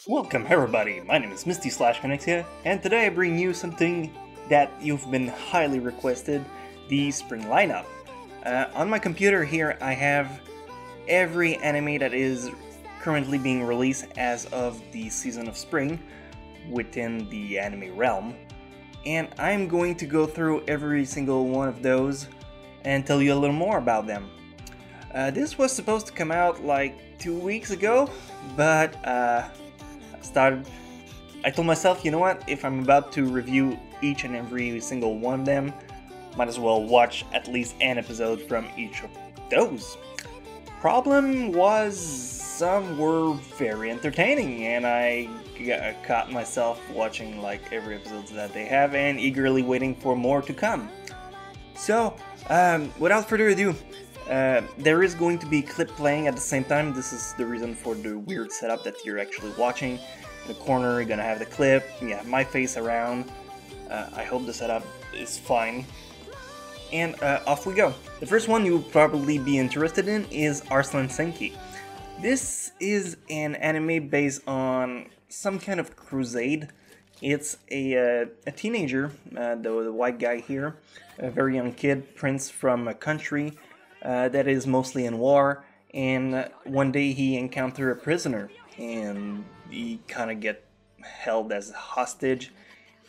Welcome everybody, my name is Misty Chronexia, and today I bring you something that you've been highly requested, the spring lineup. On my computer here I have every anime that is currently being released as of the season of spring within the anime realm, and I'm going to go through every single one of those and tell you a little more about them. This was supposed to come out like 2 weeks ago, but I told myself, you know what, if I'm about to review each and every single one of them, might as well watch at least an episode from each of those. Problem was, some were very entertaining, and I caught myself watching like every episode that they have and eagerly waiting for more to come. So, without further ado, there is going to be clip playing at the same time. This is the reason for the weird setup that you're actually watching. In the corner, you're gonna have the clip, you have my face around. I hope the setup is fine. And off we go. The first one you'll probably be interested in is Arslan Senki. This is an anime based on some kind of crusade. It's a teenager, the white guy here, a very young kid, prince from a country that is mostly in war, and one day he encounters a prisoner, and he kind of get held as a hostage,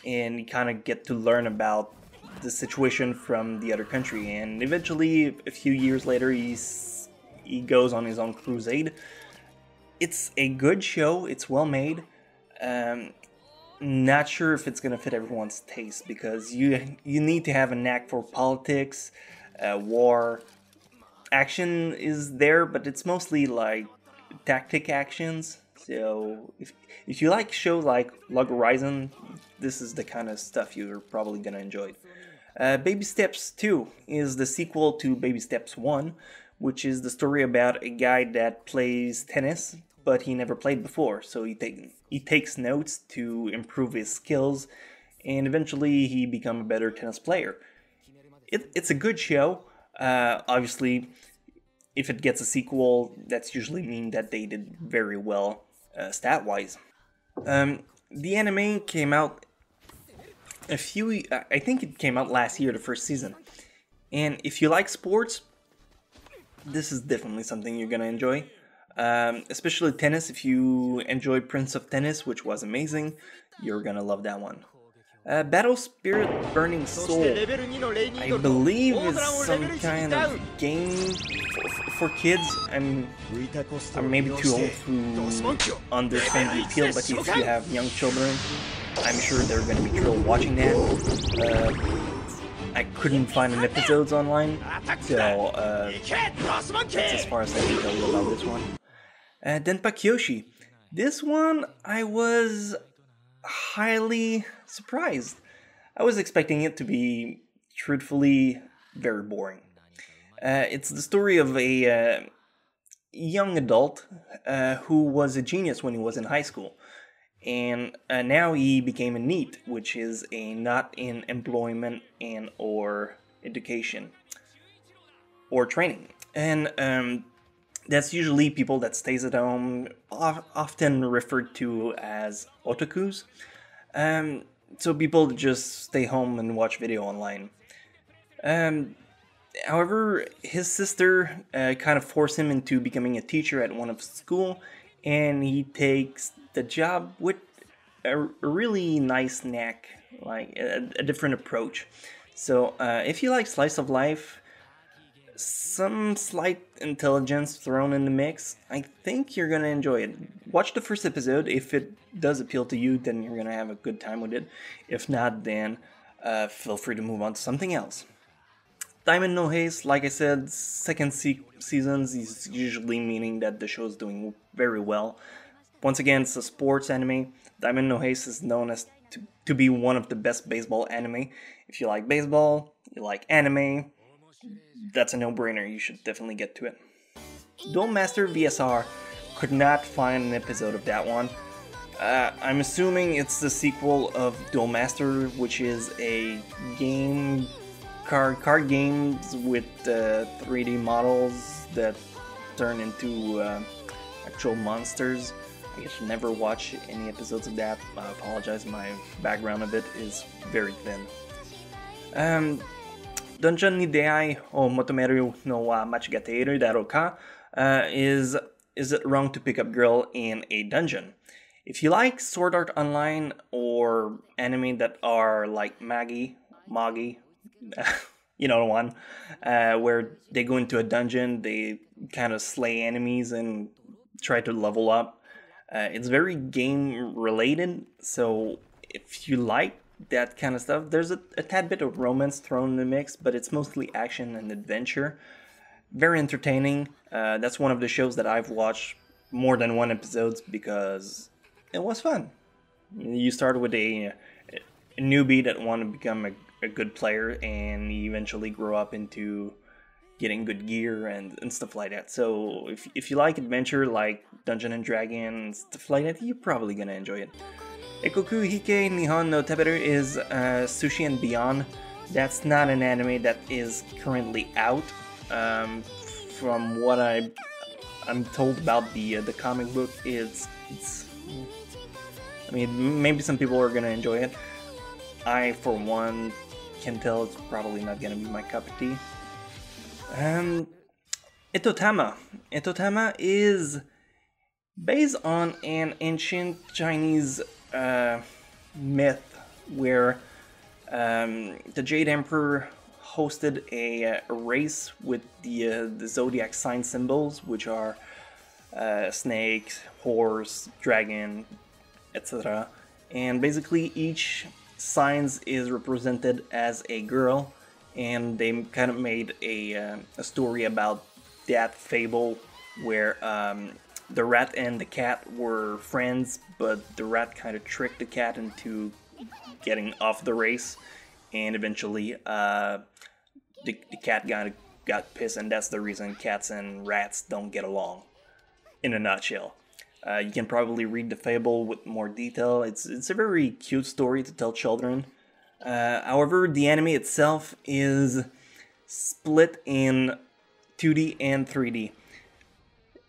and you kind of get to learn about the situation from the other country, and eventually a few years later he goes on his own crusade. It's a good show, it's well made. Not sure if it's gonna fit everyone's taste, because you need to have a knack for politics, war. Action is there, but it's mostly like tactic actions. So if you like shows like Log Horizon, this is the kind of stuff you're probably gonna enjoy. Baby Steps 2 is the sequel to Baby Steps 1, which is the story about a guy that plays tennis, but he never played before, so he takes notes to improve his skills, and eventually he becomes a better tennis player. It's a good show. Obviously, if it gets a sequel, that's usually mean that they did very well stat-wise. The anime came out I think it came out last year, the first season. And if you like sports, this is definitely something you're gonna enjoy. Especially tennis. If you enjoyed Prince of Tennis, which was amazing, you're gonna love that one. Battle Spirit Burning Soul, I believe is some kind of game for kids. I'm maybe too old to understand the appeal, but if you have young children, I'm sure they're going to be thrilled watching that. I couldn't find an episodes online, so that's as far as I can tell you about this one. Denpa Kyoshi. This one I was highly surprised. I was expecting it to be, truthfully, very boring. It's the story of a young adult who was a genius when he was in high school, and now he became a NEET, which is a not in employment and or education or training, and that's usually people that stays at home, often referred to as otakus. So people just stay home and watch video online. However, his sister kind of forced him into becoming a teacher at one of school, and he takes the job with a really nice knack, like a different approach. So if you like slice of life, some slight intelligence thrown in the mix, I think you're gonna enjoy it. Watch the first episode. If it does appeal to you, then you're gonna have a good time with it. If not, then feel free to move on to something else. Diamond No Haze, like I said, second seasons is usually meaning that the show is doing very well. Once again, it's a sports anime. Diamond No Haze is known as to be one of the best baseball anime. If you like baseball, you like anime, that's a no-brainer. You should definitely get to it. Duel Master VSR, could not find an episode of that one. I'm assuming it's the sequel of Duel Master, which is a game, card games with 3D models that turn into actual monsters. I guess never watch any episodes of that. I apologize, my background of it is very thin. Dungeon ni Deai o Motomeru no wa Machigateru Daro ka is it wrong to pick up girl in a dungeon? If you like Sword Art Online or anime that are like Magi, you know the one, where they go into a dungeon, they kind of slay enemies and try to level up. It's very game related, so if you like that kind of stuff, there's a tad bit of romance thrown in the mix, but it's mostly action and adventure. Very entertaining. That's one of the shows that I've watched more than one episode because it was fun. You start with a newbie that want to become a good player, and you eventually grow up into getting good gear and stuff like that. So if you like adventure, like Dungeon and Dragon and stuff like that, you're probably gonna enjoy it. Ekoku Hike Nihon no Teberu is Sushi and Beyond. That's not an anime that is currently out. From what I'm told about the comic book, it's I mean, maybe some people are gonna enjoy it. I, for one, can tell it's probably not gonna be my cup of tea. Itotama. Itotama is based on an ancient Chinese myth where the Jade Emperor hosted a race with the zodiac sign symbols, which are snake, horse, dragon, etc. And basically each signs is represented as a girl, and they kind of made a story about that fable where the rat and the cat were friends, but the rat kind of tricked the cat into getting off the race, and eventually the cat got pissed, and that's the reason cats and rats don't get along, in a nutshell. You can probably read the fable with more detail. It's a very cute story to tell children. However, the anime itself is split in 2D and 3D.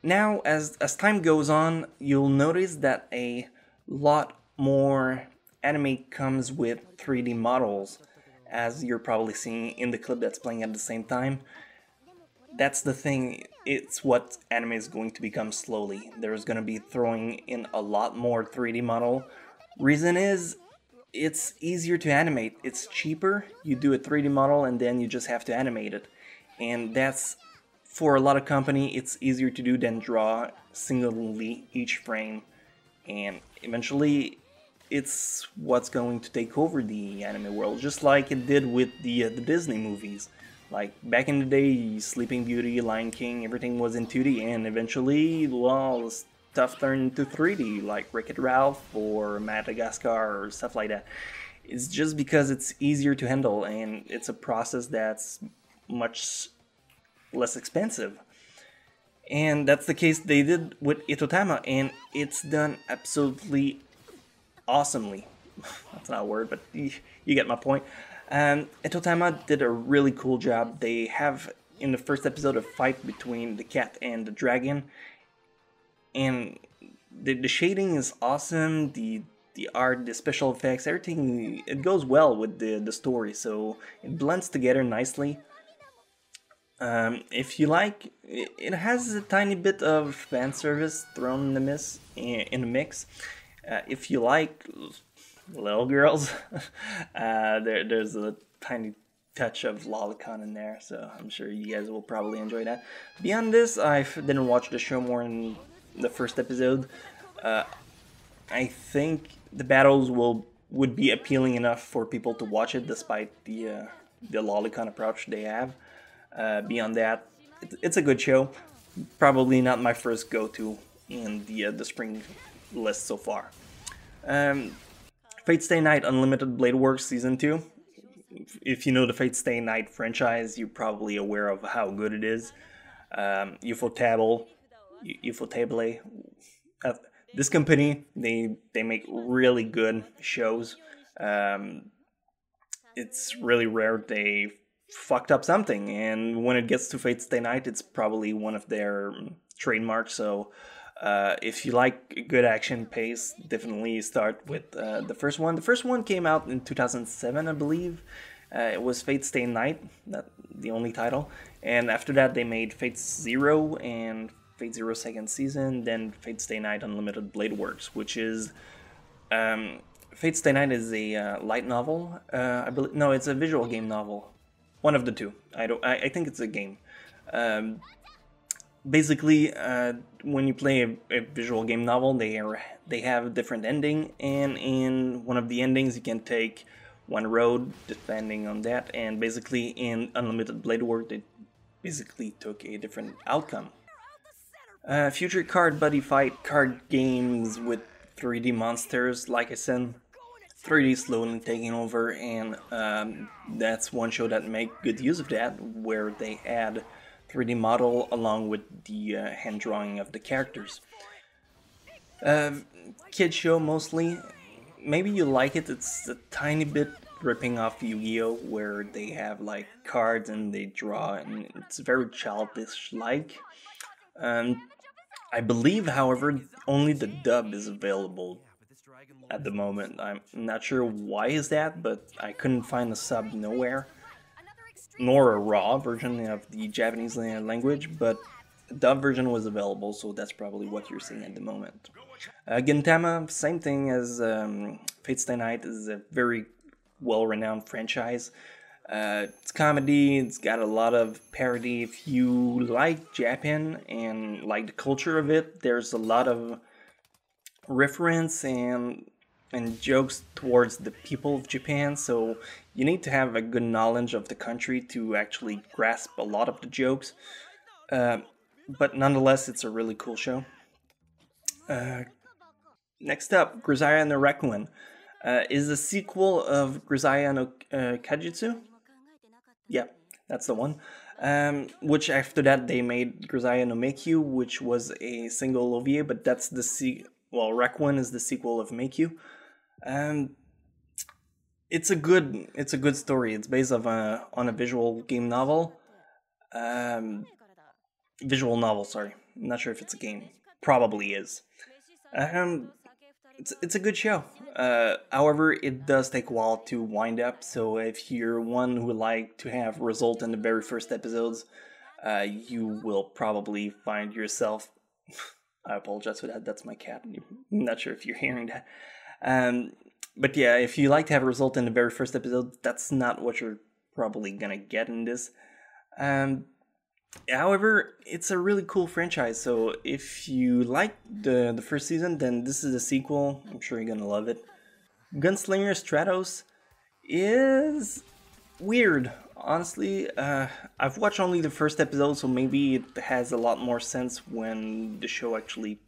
Now, as time goes on, you'll notice that a lot more anime comes with 3D models, as you're probably seeing in the clip that's playing at the same time. That's the thing, it's what anime is going to become slowly. There's going to be throwing in a lot more 3D model. Reason is, it's easier to animate. It's cheaper. You do a 3D model and then you just have to animate it. And that's, for a lot of company, it's easier to do than draw singly each frame. And eventually, it's what's going to take over the anime world, just like it did with the Disney movies. Like, back in the day, Sleeping Beauty, Lion King, everything was in 2D, and eventually, well, stuff turned into 3D, like Wreck-It Ralph or Madagascar or stuff like that. It's just because it's easier to handle, and it's a process that's much less expensive. And that's the case they did with Itotama, and it's done absolutely awesomely. That's not a word, but you get my point. Itotama did a really cool job. They have, in the first episode, a fight between the cat and the dragon, and the shading is awesome. The art, the special effects, everything, it goes well with the story, so it blends together nicely. If you like, it has a tiny bit of fan service thrown in the mix. If you like little girls, there's a tiny touch of lolicon in there, so I'm sure you guys will probably enjoy that. Beyond this, I didn't watch the show more than the first episode. I think the battles would be appealing enough for people to watch it, despite the lolicon approach they have. Beyond that, it's a good show. Probably not my first go-to in the spring list so far. Fate Stay Night Unlimited Blade Works Season 2. If you know the Fate Stay Night franchise, you're probably aware of how good it is. Ufotable. This company, they make really good shows. It's really rare they fucked up something, and when it gets to Fate Stay Night, it's probably one of their trademarks, so If you like a good action pace, definitely start with the first one. The first one came out in 2007, I believe. It was Fate Stay Night, not the only title. And after that, they made Fate Zero and Fate Zero Second Season, then Fate Stay Night Unlimited Blade Works, which is Fate Stay Night is a light novel. I believe no, it's a visual game novel. One of the two. I think it's a game. Basically, when you play a visual game novel, they have a different ending, and in one of the endings, you can take one road depending on that. And basically, in Unlimited Blade Work, they basically took a different outcome. Future card buddy fight card games with 3D monsters, like I said, 3D slowly taking over, and that's one show that make good use of that, where they add 3D model along with the hand drawing of the characters. Kid show mostly. Maybe you like it. It's a tiny bit ripping off Yu-Gi-Oh, where they have like cards and they draw, and it's very childish-like. I believe, however, only the dub is available at the moment. I'm not sure why is that, but I couldn't find a sub nowhere, nor a raw version of the Japanese language, but the dub version was available, so that's probably what you're seeing at the moment. Gintama, same thing as Fate Stay Night, is a very well-renowned franchise. It's comedy, it's got a lot of parody. If you like Japan and like the culture of it, there's a lot of reference and jokes towards the people of Japan, so you need to have a good knowledge of the country to actually grasp a lot of the jokes. But nonetheless, it's a really cool show. Next up, Grisaia no Rakuen is a sequel of Grisaia no Kajutsu. Yeah, that's the one. Which after that they made Grisaia no Meikyu, which was a single OVA, but that's the Rakuen is the sequel of Meikyu. It's a good story. It's based on a visual game novel. Visual novel, sorry. I'm not sure if it's a game. Probably is. It's a good show. However, it does take a while to wind up. So if you're one who would like to have result in the very first episodes, you will probably find yourself. I apologize for that. That's my cat. I'm not sure if you're hearing that. But yeah, if you like to have a result in the very first episode, that's not what you're probably gonna get in this. However, it's a really cool franchise, so if you like the first season, then this is a sequel. I'm sure you're gonna love it. Gunslinger Stratos is weird, honestly. I've watched only the first episode, so maybe it has a lot more sense when the show actually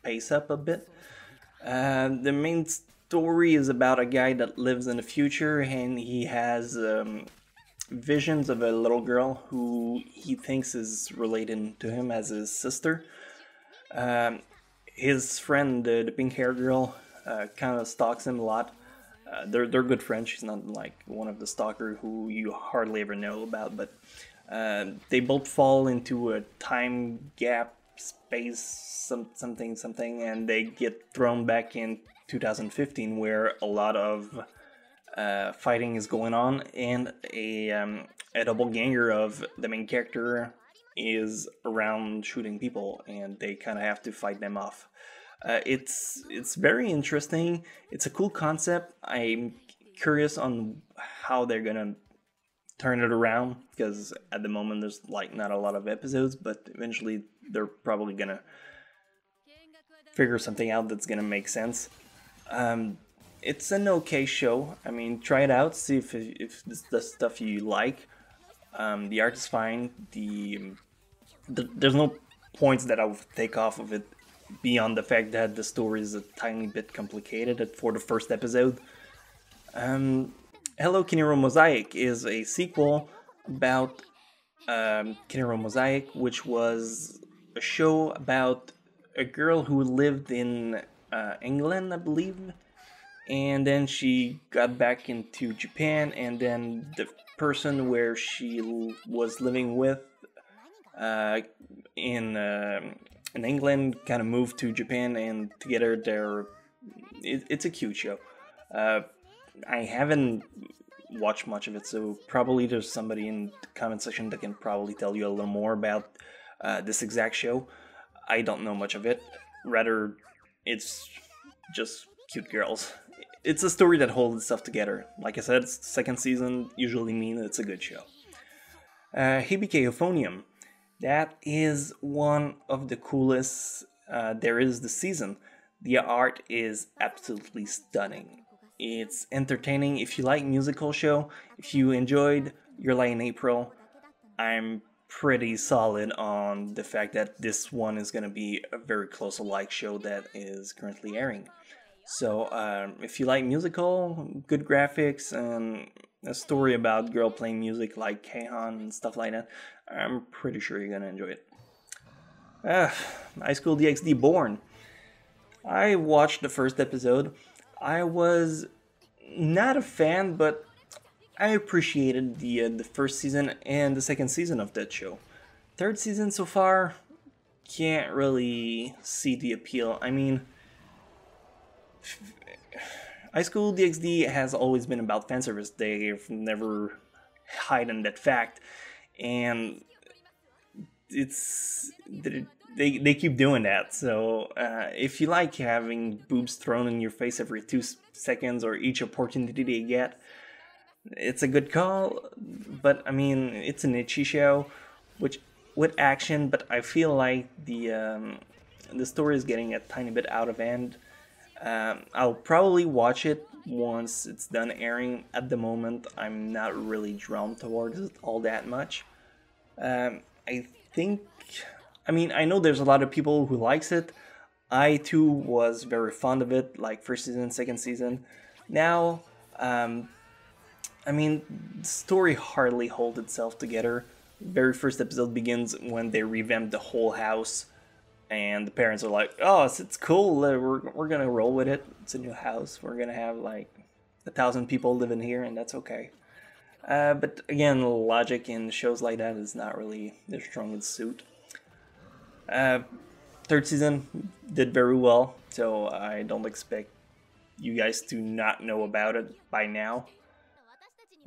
pays up a bit. The main story is about a guy that lives in the future, and he has visions of a little girl who he thinks is related to him as his sister. His friend, the pink-haired girl, kind of stalks him a lot. They're good friends. She's not like one of the stalkers who you hardly ever know about, but they both fall into a time gap space, something, and they get thrown back in 2015, where a lot of fighting is going on, and a double ganger of the main character is around shooting people, and they kind of have to fight them off. It's very interesting. It's a cool concept. I'm curious on how they're gonna turn it around, because at the moment there's like not a lot of episodes, but eventually they're probably gonna figure something out that's gonna make sense. It's an okay show. I mean, try it out, see if it's the stuff you like. The art is fine. There's no points that I would take off of it beyond the fact that the story is a tiny bit complicated for the first episode. Hello Kinero Mosaic is a sequel about Kinero Mosaic, which was a show about a girl who lived in England, I believe, and then she got back into Japan, and then the person where she was living with in in England, kind of moved to Japan, and together it's a cute show. Uh, I haven't watched much of it, so probably there's somebody in the comment section that can probably tell you a little more about this exact show. I don't know much of it. Rather, it's just cute girls. It's a story that holds itself together. Like I said, second season usually means it's a good show. Hibike Euphonium. That is one of the coolest there is this season. The art is absolutely stunning. It's entertaining. If you like musical show, if you enjoyed Your Lie in April, I'm pretty solid on the fact that this one is going to be a very close alike show that is currently airing. So if you like musical, good graphics, and a story about girl playing music like Keihan and stuff like that, I'm pretty sure you're gonna enjoy it. Uh, High School DxD Born. I watched the first episode. I was not a fan, but I appreciated the first season and the second season of that show. Third season so far, can't really see the appeal. I mean, High School DxD has always been about fan service. They've never hidden that fact, and it's they keep doing that. So if you like having boobs thrown in your face every 2 seconds or each opportunity they get, it's a good call. But I mean, it's an itchy show, which with action. But I feel like the story is getting a tiny bit out of hand. I'll probably watch it once it's done airing. At the moment, I'm not really drawn towards it all that much. I think, I mean, I know there's a lot of people who likes it. I too was very fond of it, like first season, second season. Now, I mean, the story hardly holds itself together. Very first episode begins when they revamp the whole house, and the parents are like, "Oh, it's cool. We're gonna roll with it. It's a new house. We're gonna have like 1,000 people living here, and that's okay." But again, logic in shows like that is not really their strongest suit. Third season did very well, so I don't expect you guys to not know about it by now.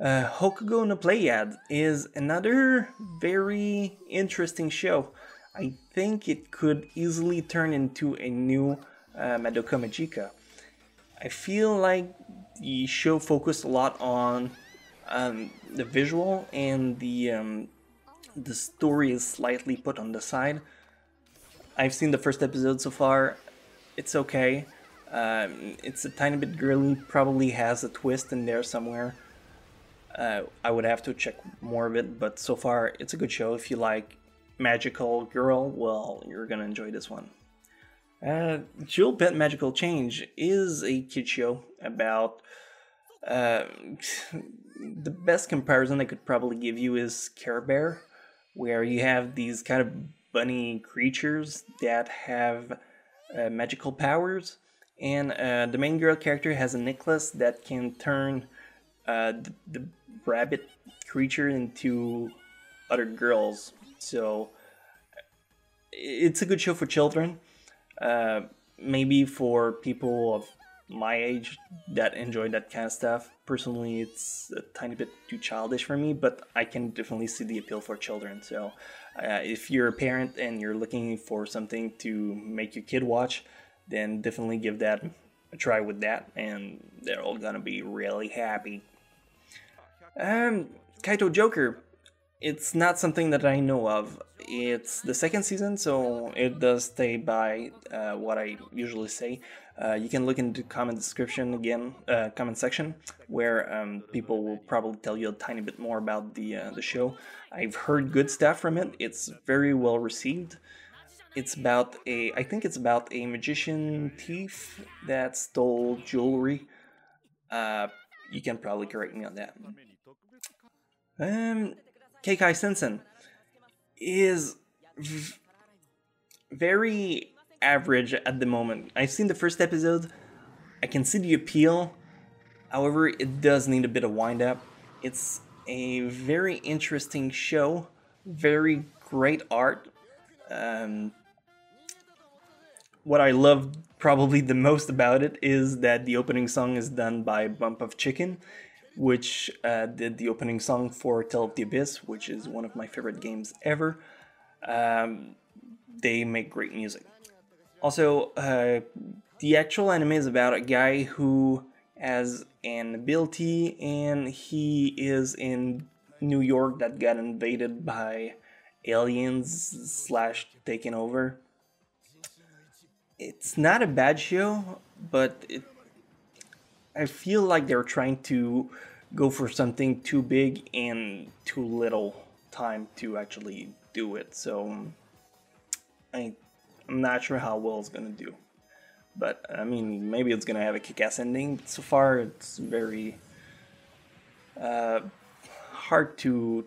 Hokugo no Pleiad is another very interesting show. I think it could easily turn into a new Madoka Magica. I feel like the show focused a lot on the visual, and the story is slightly put on the side. I've seen the first episode so far. It's okay. It's a tiny bit girly, probably has a twist in there somewhere. I would have to check more of it, but so far it's a good show. If you like magical girl, well, you're gonna enjoy this one. Jewel Pet Magical Change is a kid show about the best comparison I could probably give you is Care Bear, where you have these kind of bunny creatures that have magical powers, and the main girl character has a necklace that can turn the rabbit creature into other girls. So it's a good show for children. Maybe for people of my age that enjoy that kind of stuff. Personally, it's a tiny bit too childish for me, but I can definitely see the appeal for children. So if you're a parent and you're looking for something to make your kid watch, then definitely give that a try with that, and they're all gonna be really happy. Kaito Joker. It's not something that I know of. It's the second season, so it does stay by what I usually say. You can look into comment description again, comment section, where people will probably tell you a tiny bit more about the show. I've heard good stuff from it. It's very well received. It's about I think it's about a magician thief that stole jewelry. You can probably correct me on that. Keikai Sensen is very average at the moment. I've seen the first episode. I can see the appeal. However, it does need a bit of wind up. It's a very interesting show. Very great art. what I love probably the most about it is that the opening song is done by Bump of Chicken, which did the opening song for Tale of the Abyss, which is one of my favorite games ever. Um, they make great music. Also, the actual anime is about a guy who has an ability, and he is in New York that got invaded by aliens slash taken over. It's not a bad show, but I feel like they're trying to go for something too big and too little time to actually do it. So I, I'm not sure how well it's gonna do. But I mean, maybe it's gonna have a kick-ass ending. So far, it's very uh, hard to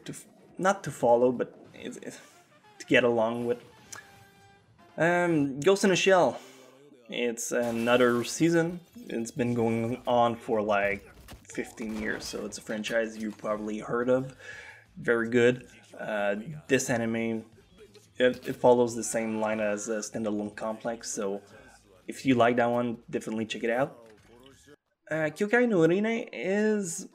not to follow, but it's to get along with. Ghost in a Shell. It's another season. It's been going on for like 15 years, so it's a franchise you probably heard of. Very good. This anime it follows the same line as Standalone Complex, so if you like that one, definitely check it out. Kyokai no Urine is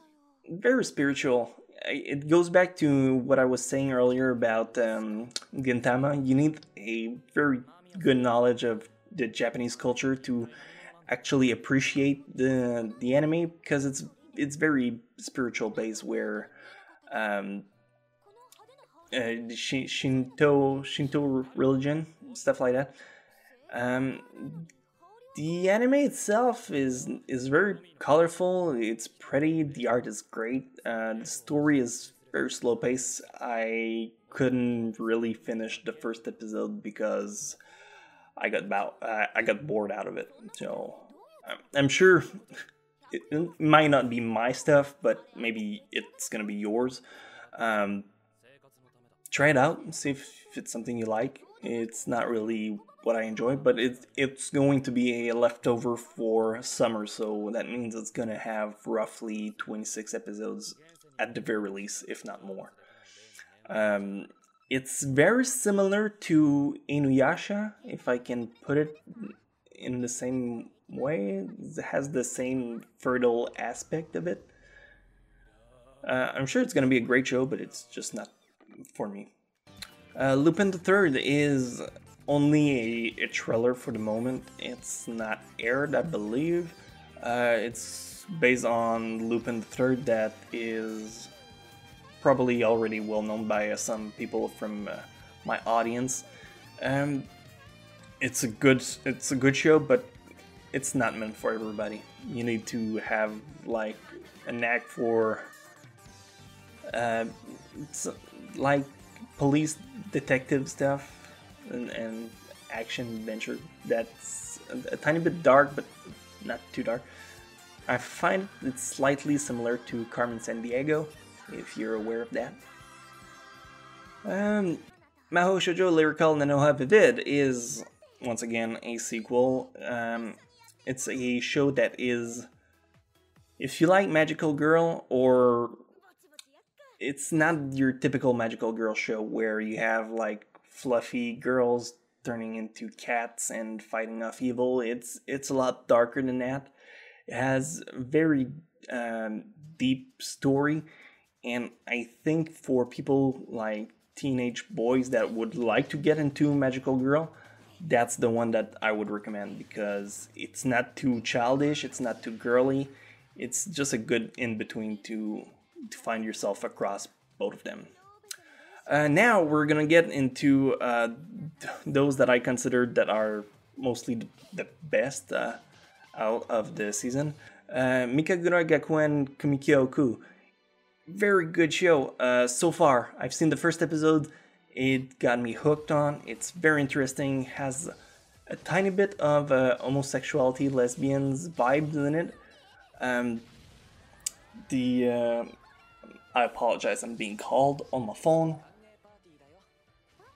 very spiritual. It goes back to what I was saying earlier about Gintama. You need a very good knowledge of the Japanese culture to actually appreciate the anime because it's very spiritual based where um, Shinto religion stuff like that. Um, the anime itself is very colorful. It's pretty. The art is great. The story is very slow paced. I couldn't really finish the first episode because I got bored out of it. So I'm sure it might not be my stuff, but maybe it's gonna be yours. Um, Try it out and see if it's something you like. It's not really what I enjoy, but it's going to be a leftover for summer, so that means it's gonna have roughly 26 episodes at the very least, if not more. Um, it's very similar to Inuyasha, if I can put it in the same way. It has the same fertile aspect of it. I'm sure it's gonna be a great show, but it's just not for me. Lupin the Third is only a trailer for the moment. It's not aired, I believe. It's based on Lupin the Third that is probably already well known by some people from my audience. Um, it's a good show, but it's not meant for everybody. You need to have like a knack for uh, like police detective stuff and action adventure that's a tiny bit dark but not too dark. I find it slightly similar to Carmen Sandiego, if you're aware of that. Maho Shoujo Lyrical Nanoha Vivid is once again a sequel. It's a show that is, if you like Magical Girl, or it's not your typical magical girl show where you have like fluffy girls turning into cats and fighting off evil. It's a lot darker than that. It has very deep story, and I think for people like teenage boys that would like to get into magical girl, that's the one that I would recommend because it's not too childish, it's not too girly. It's just a good in between to find yourself across both of them. Now we're gonna get into those that I consider that are mostly the best out of the season. Mikagura Gakuen Kumikyo-ku. Very good show so far. I've seen the first episode. It got me hooked on. It's very interesting. Has a tiny bit of homosexuality, lesbians vibes in it. The I apologize, I'm being called on my phone.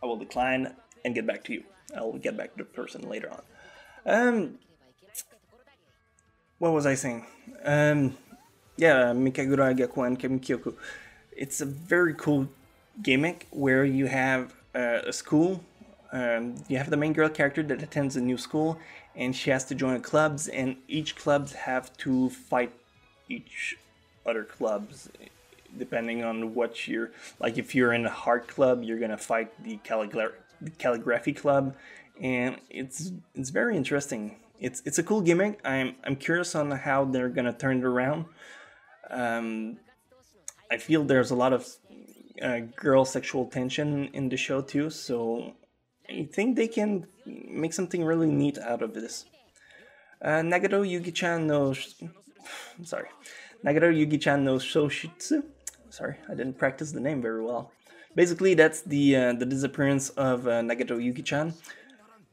I will decline and get back to you. I will get back to the person later on. What was I saying? Yeah, Mikagura Gakuen Kemikyoku. It's a very cool gimmick where you have a school You have the main girl character that attends a new school, and she has to join clubs, and each clubs have to fight each other clubs, depending on what you're like. If you're in a heart club, you're gonna fight the calligraphy club, and it's very interesting. It's a cool gimmick. I'm curious on how they're gonna turn it around. I feel there's a lot of girl sexual tension in the show too, so I think they can make something really neat out of this. Nagado Yugi-chan no... sorry. Nagado Yugi-chan no Shoshitsu. Sorry, I didn't practice the name very well. Basically, that's the disappearance of Nagado Yugi-chan.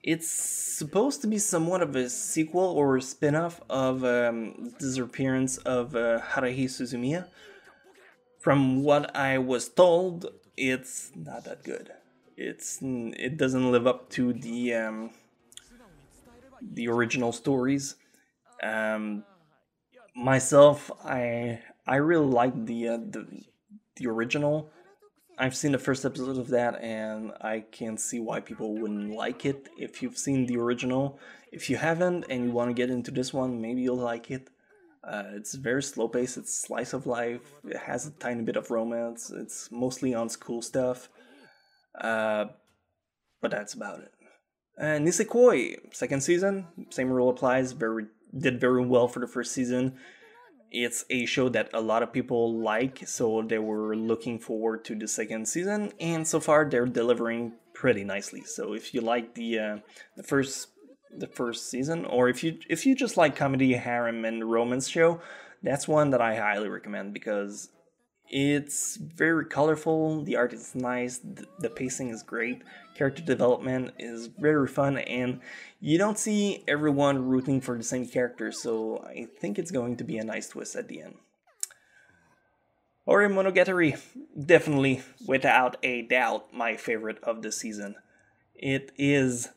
It's supposed to be somewhat of a sequel or a spin-off of the disappearance of Haruhi Suzumiya. From what I was told, it's not that good. It doesn't live up to the original stories. Myself, I really like the original. I've seen the first episode of that, and I can see why people wouldn't like it if you've seen the original. If you haven't and you want to get into this one, maybe you'll like it. It's very slow paced, it's slice of life, it has a tiny bit of romance, it's mostly on school stuff. But that's about it. Nisekoi, second season, same rule applies, did very well for the first season. It's a show that a lot of people like, so they were looking forward to the second season, and so far they're delivering pretty nicely. So if you like the first season, or if you just like comedy, harem, and romance show, that's one that I highly recommend because it's very colorful, the art is nice, the pacing is great, character development is very fun, and you don't see everyone rooting for the same character, so I think it's going to be a nice twist at the end. Ore Monogatari, definitely, without a doubt, my favorite of the season. It is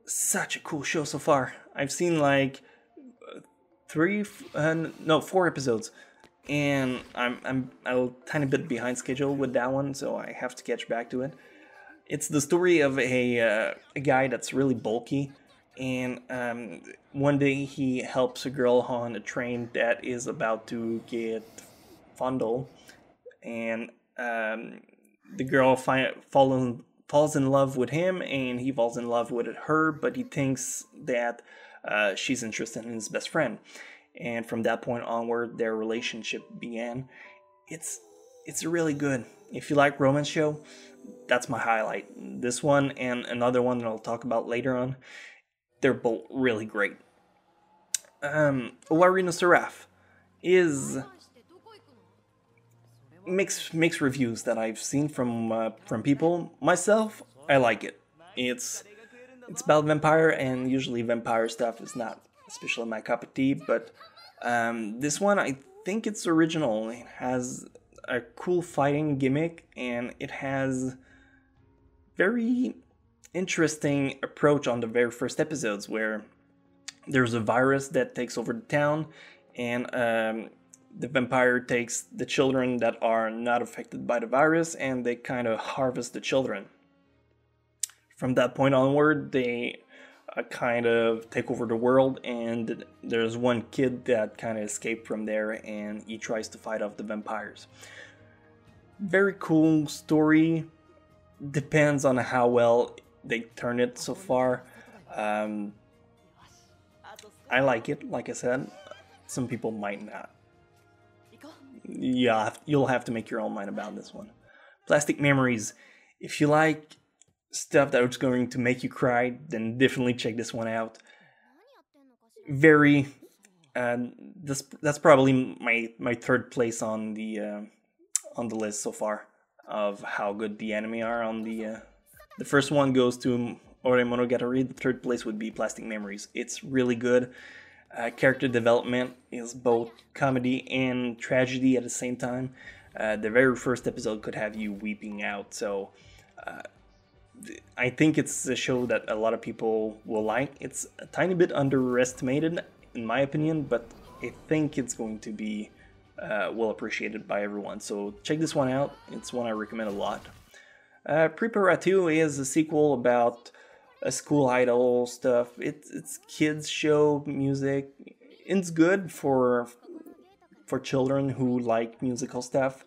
such a cool show so far. I've seen like 4 episodes, and I'm a tiny bit behind schedule with that one, so I have to catch back to it. It's the story of a guy that's really bulky, and one day he helps a girl on a train that is about to get fondled, and the girl falls in love with him, and he falls in love with her, but he thinks that she's interested in his best friend. And from that point onward, their relationship began. It's really good. If you like romance show, that's my highlight. This one and another one that I'll talk about later on, they're both really great. Owari no Seraph is mixed reviews that I've seen from people. Myself, I like it. It's about vampire, and usually vampire stuff is not especially my cup of tea, but this one, I think it's original. It has a cool fighting gimmick, and it has very interesting approach on the very first episodes, where there's a virus that takes over the town, and the vampire takes the children that are not affected by the virus, and they kind of harvest the children. From that point onward, they kind of take over the world, and there's one kid that kind of escaped from there, and he tries to fight off the vampires. Very cool story. Depends on how well they turn it so far. I like it, like I said. Some people might not. Yeah, you'll have to make your own mind about this one. Plastic Memories. If you like stuff that's going to make you cry, then definitely check this one out. Very, that's probably my third place on the list so far of how good the anime are. On the first one goes to Ore Monogatari. The third place would be Plastic Memories. It's really good. Character development is both comedy and tragedy at the same time. The very first episode could have you weeping out, so I think it's a show that a lot of people will like. It's a tiny bit underestimated, in my opinion, but I think it's going to be well appreciated by everyone. So check this one out. It's one I recommend a lot. Prepara 2 is a sequel about a school idol stuff. It's kids show music. It's good for children who like musical stuff.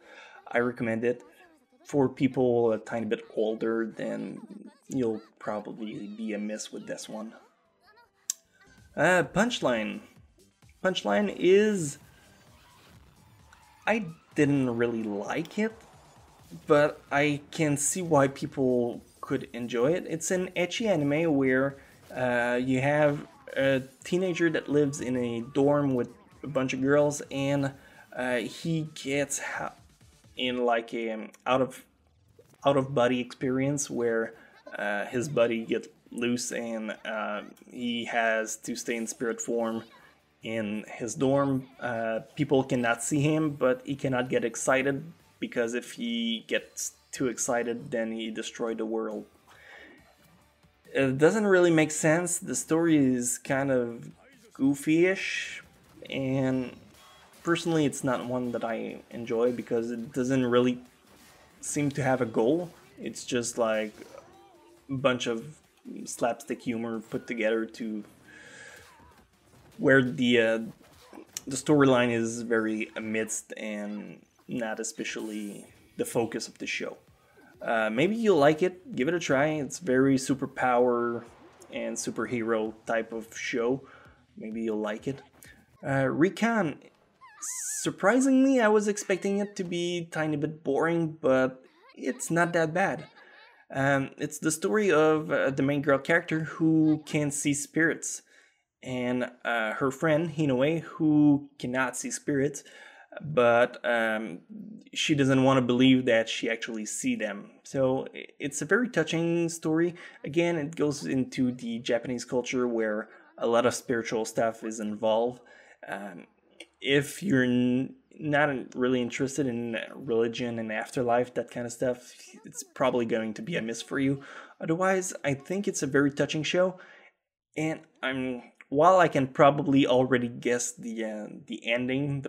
I recommend it. For people a tiny bit older, then you'll probably be amiss with this one. Punchline. Punchline is... I didn't really like it, but I can see why people could enjoy it. It's an ecchi anime where you have a teenager that lives in a dorm with a bunch of girls, and he gets in like a out of body experience where his body gets loose, and he has to stay in spirit form in his dorm. People cannot see him, but he cannot get excited, because if he gets too excited, then he destroyed the world. It doesn't really make sense. The story is kind of goofy-ish, and personally it's not one that I enjoy because it doesn't really seem to have a goal. It's just like a bunch of slapstick humor put together to where the storyline is very amidst and not especially the focus of the show. Maybe you'll like it. Give it a try. It's very superpower and superhero type of show. Maybe you'll like it. Recon. Surprisingly, I was expecting it to be a tiny bit boring, but it's not that bad. It's the story of the main girl character who can see spirits, and her friend Hinoe, who cannot see spirits, but she doesn't want to believe that she actually see them. So it's a very touching story. Again, it goes into the Japanese culture where a lot of spiritual stuff is involved. If you're not really interested in religion and afterlife, that kind of stuff, it's probably going to be a miss for you. Otherwise, I think it's a very touching show, and while I can probably already guess the ending,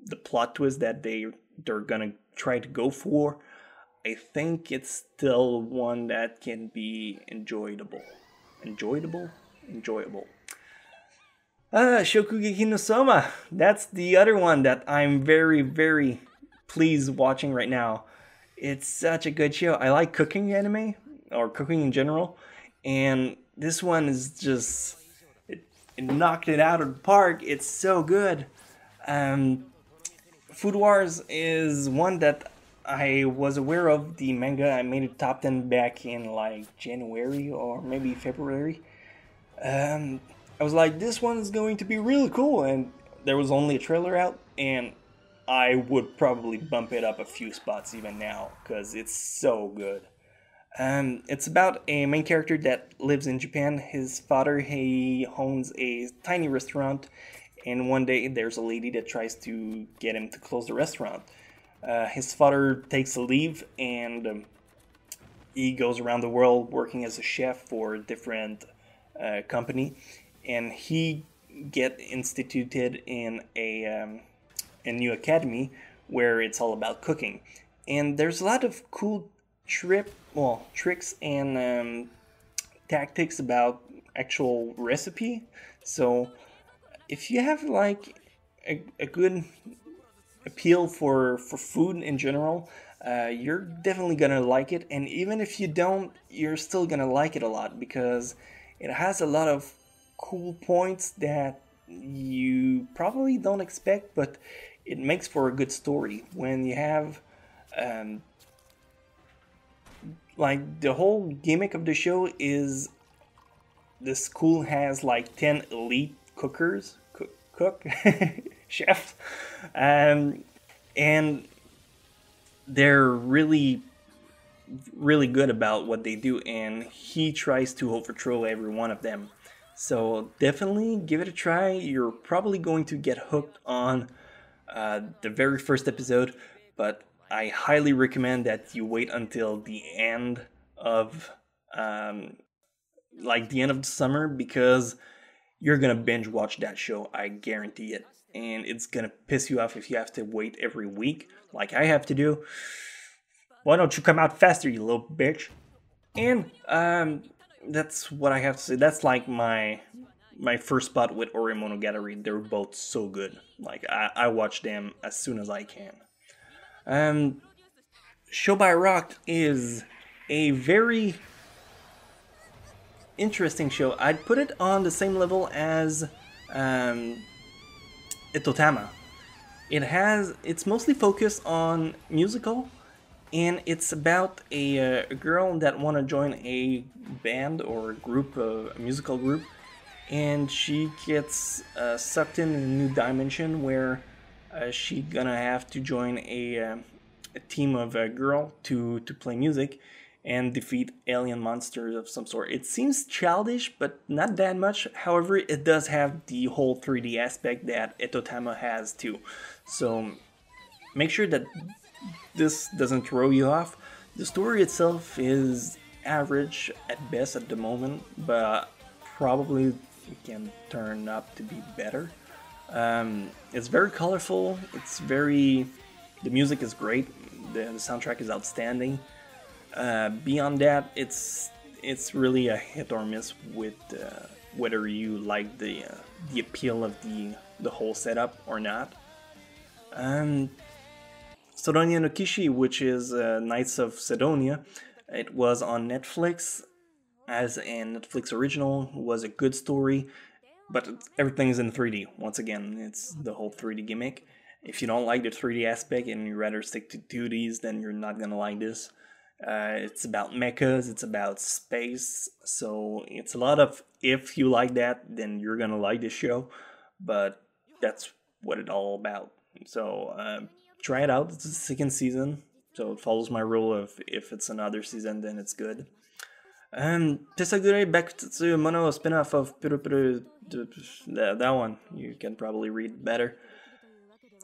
the plot twist that they're gonna try to go for, I think it's still one that can be enjoyable. Enjoyable. Shokugeki no Soma. That's the other one that I'm very, very pleased watching right now. It's such a good show. I like cooking anime, or cooking in general, and this one is just... it knocked it out of the park. It's so good. Food Wars is one that I was aware of the manga. I made it top 10 back in like January or maybe February. I was like, this one is going to be really cool, and there was only a trailer out, and I would probably bump it up a few spots even now, because it's so good. It's about a main character that lives in Japan. His father, he owns a tiny restaurant, and one day there's a lady that tries to get him to close the restaurant. His father takes a leave, and he goes around the world working as a chef for a different company, and he get instituted in a new academy where it's all about cooking. And there's a lot of cool tricks and tactics about actual recipe. So if you have like a good appeal for food in general, you're definitely gonna like it. And even if you don't, you're still gonna like it a lot, because it has a lot of cool points that you probably don't expect, but it makes for a good story. When you have like, the whole gimmick of the show is the school has like 10 elite cookers, chefs, and they're really good about what they do, and he tries to overthrow every one of them. So definitely give it a try. You're probably going to get hooked on the very first episode, but I highly recommend that you wait until the end of the end of the summer, because you're gonna binge watch that show. I guarantee it, and it's gonna piss you off if you have to wait every week like I have to do. Why don't you come out faster, you little bitch? And that's what I have to say. That's like my first spot with Ori Monogatari. They're both so good. Like I watch them as soon as I can. Um, Show by Rock is a very interesting show. I'd put it on the same level as um, Itotama. It's mostly focused on musical, and it's about a girl that want to join a band or a group, a musical group, and she gets sucked in a new dimension where she gonna have to join a team of a girl to play music and defeat alien monsters of some sort. It seems childish, but not that much. However, it does have the whole 3D aspect that Etotama has too. So make sure that this doesn't throw you off. The story itself is average at best at the moment, but probably it can turn up to be better. It's very colorful. The music is great. The soundtrack is outstanding. Beyond that, it's really a hit or miss with whether you like the appeal of the whole setup or not. Sodonia no Kishi, which is Knights of Sidonia, it was on Netflix as a Netflix original. Was a good story, but everything's in 3D. Once again, it's the whole 3D gimmick. If you don't like the 3D aspect and you rather stick to 2Ds, then you're not gonna like this. It's about mechas, it's about space, so it's a lot of if you like that, then you're gonna like this show. But that's what it's all about. So try it out. It's the second season, so it follows my rule of if it's another season, then it's good. Tesagure back to Mono, a spin-off of that one. You can probably read better.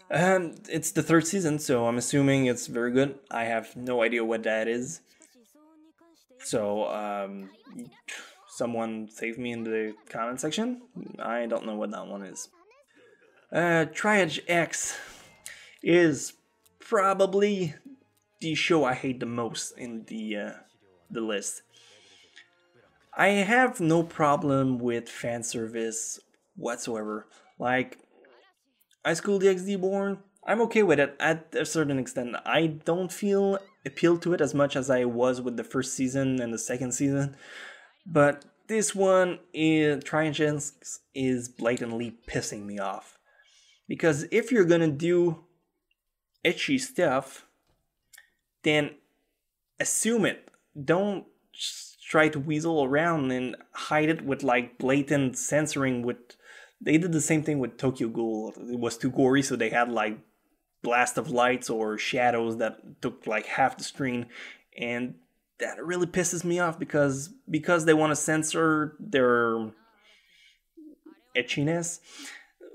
It's the third season, so I'm assuming it's very good. I have no idea what that is. So, someone save me in the comment section. I don't know what that one is. Triage X is probably the show I hate the most in the list. I have no problem with fan service whatsoever. Like High School DxD Born, I'm okay with it at a certain extent. I don't feel appealed to it as much as I was with the first season and the second season, but this one is Triangents is blatantly pissing me off. Because if you're gonna do ecchi stuff, then assume it. Don't try to weasel around and hide it with like blatant censoring. They did the same thing with Tokyo Ghoul. It was too gory, so they had like blast of lights or shadows that took like half the screen, and that really pisses me off because they want to censor their etchiness.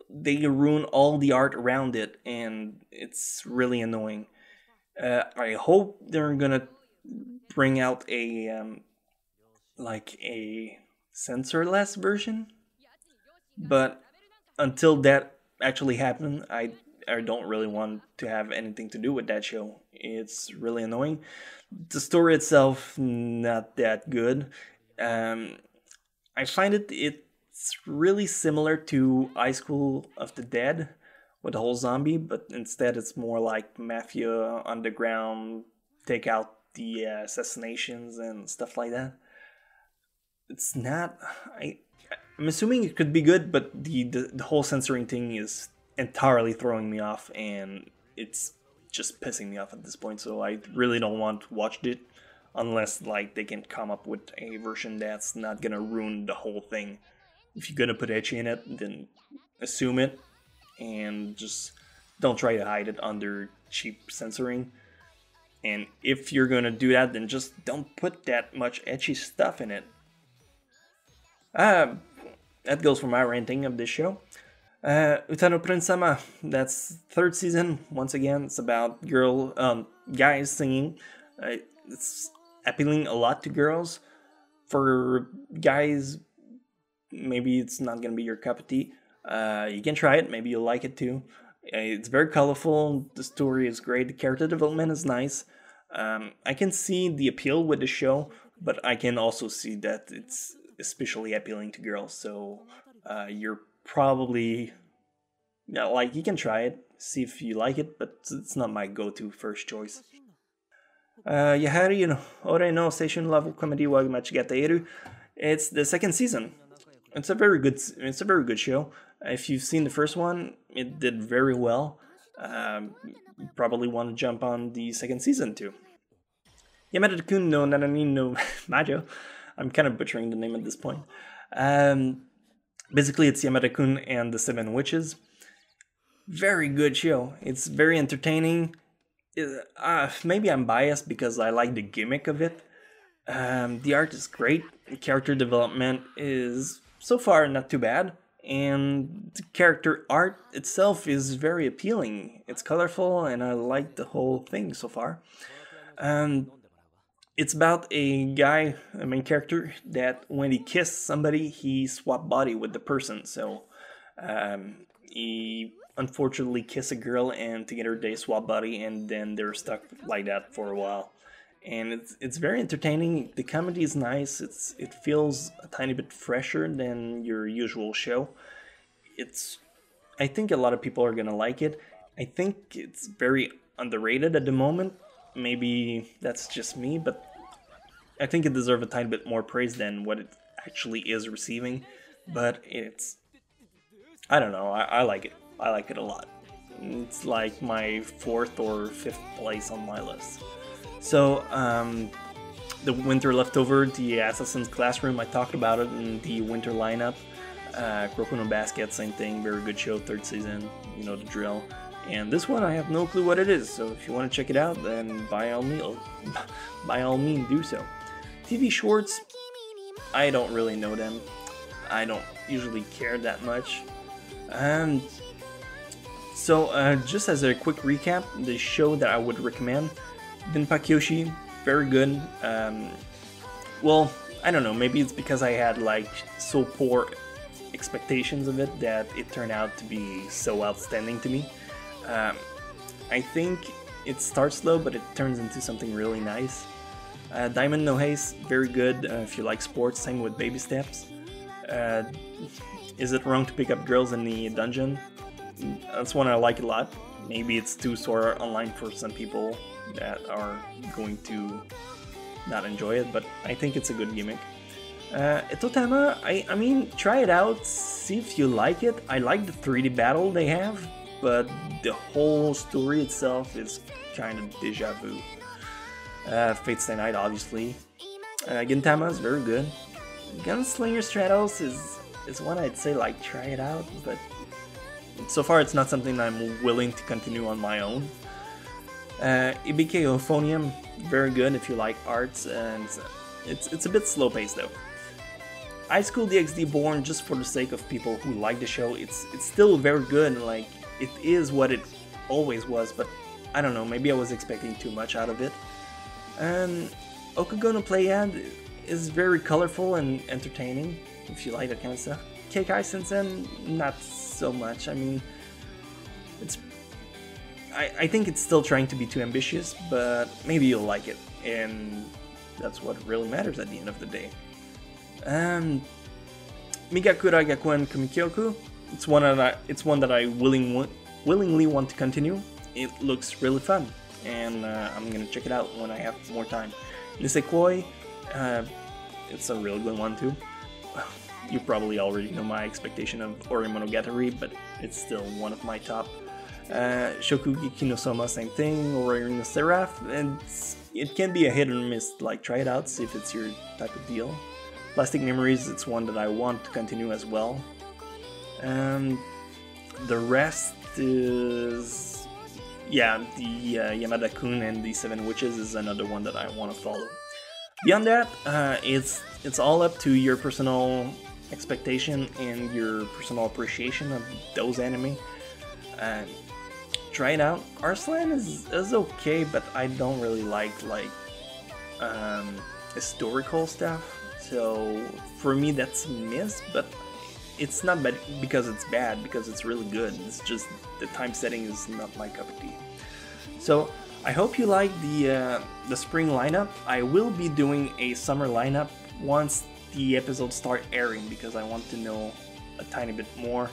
They ruin all the art around it, and it's really annoying. I hope they're gonna bring out a censorless version, but until that actually happens, I don't really want to have anything to do with that show. It's really annoying. The story itself not that good. I find it's really similar to High School of the Dead with the whole zombie, but instead it's more like mafia underground, take out the assassinations and stuff like that. It's not. I'm assuming it could be good, but the whole censoring thing is entirely throwing me off, and it's just pissing me off at this point. So I really don't want to watch it unless like they can come up with a version that's not gonna ruin the whole thing. If you're gonna put ecchi in it, then assume it and just don't try to hide it under cheap censoring. And if you're gonna do that, then just don't put that much ecchi stuff in it. That goes for my ranting of this show. Utano Prince-sama, that's third season. Once again, it's about guys singing. It's appealing a lot to girls. For guys, maybe it's not gonna be your cup of tea. You can try it, maybe you'll like it too. It's very colorful, the story is great, the character development is nice. I can see the appeal with the show, but I can also see that it's especially appealing to girls. So you're probably, yeah, like, you can try it, see if you like it, but it's not my go-to first choice. やはりの俺の青春ラブコメディは間違っている. It's the second season. It's a very good show. If you've seen the first one, it did very well. You probably want to jump on the second season too. Yamada-kun no Nanani no Majo. I'm kind of butchering the name at this point. Basically, it's Yamada-kun and the Seven Witches. Very good show. It's very entertaining. Maybe I'm biased because I like the gimmick of it. The art is great. The character development is so far not too bad. And the character art itself is very appealing. It's colorful and I like the whole thing so far. It's about a guy, a main character, that when he kisses somebody, he swap body with the person. So he unfortunately kiss a girl and together they swap body and then they're stuck like that for a while. And it's very entertaining. The comedy is nice. It feels a tiny bit fresher than your usual show. I think a lot of people are gonna like it. I think it's very underrated at the moment. Maybe that's just me, but I think it deserves a tiny bit more praise than what it actually is receiving. But I don't know. I like it. I like it a lot. It's like my 4th or 5th place on my list. So, the winter leftover, the Assassin's Classroom, I talked about it in the winter lineup. Kuroko no Basket, same thing, very good show, 3rd season, you know the drill. And this one, I have no clue what it is, so if you want to check it out, then by all means do so. TV shorts, I don't really know them. I don't usually care that much. So, just as a quick recap, the show that I would recommend, Denpakyoshi, very good. Well, I don't know, maybe it's because I had like so poor expectations of it that it turned out to be so outstanding to me. I think it starts slow, but it turns into something really nice. Diamond no Haze, very good if you like sports, same with Baby Steps. Is it wrong to pick up girls in the dungeon? That's one I like a lot. Maybe it's too Sword Art Online for some people that are going to not enjoy it, but I think it's a good gimmick. Etotama, I mean, try it out, see if you like it. I like the 3D battle they have, but the whole story itself is kind of deja vu. Fate Stay Night, obviously. Gintama is very good. Gunslinger Stratos is one I'd say, like, try it out, but so far it's not something I'm willing to continue on my own. Ibike Euphonium, very good if you like arts, and it's a bit slow paced though. High School DxD Born, just for the sake of people who like the show, it's still very good, like it is what it always was, but I don't know, maybe I was expecting too much out of it. Okugo no Playad is very colorful and entertaining, if you like that kind of stuff. Keikai Sensen, not so much. I mean, I think it's still trying to be too ambitious, but maybe you'll like it, and that's what really matters at the end of the day. Migakura Gakuen Kumikyoku, it's one that I willingly want to continue. It looks really fun, and I'm gonna check it out when I have more time. Nisekoi, it's a really good one too. You probably already know my expectation of Ori Monogatari, but it's still one of my top. Shokugeki no Soma, same thing, Ori no Seraph, and it can be a hit or miss, like try it out, see if it's your type of deal. Plastic Memories, it's one that I want to continue as well. The rest is, yeah, the Yamada-kun and the Seven Witches is another one that I want to follow. Beyond that, it's all up to your personal expectation and your personal appreciation of those anime. Try it out. Arslan is okay, but I don't really like historical stuff. So for me, that's a miss. But it's not bad because it's bad, because it's really good. It's just the time setting is not my cup of tea. So I hope you like the spring lineup. I will be doing a summer lineup once the episodes start airing, because I want to know a tiny bit more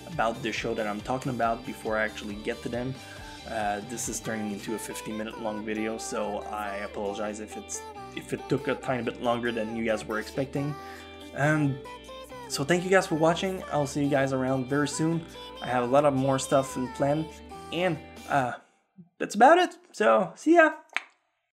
about the show that I'm talking about before I actually get to them. This is turning into a 50-minute long video, so I apologize if it took a tiny bit longer than you guys were expecting. So thank you guys for watching. I'll see you guys around very soon. I have a lot of more stuff in plan, and that's about it. So see ya.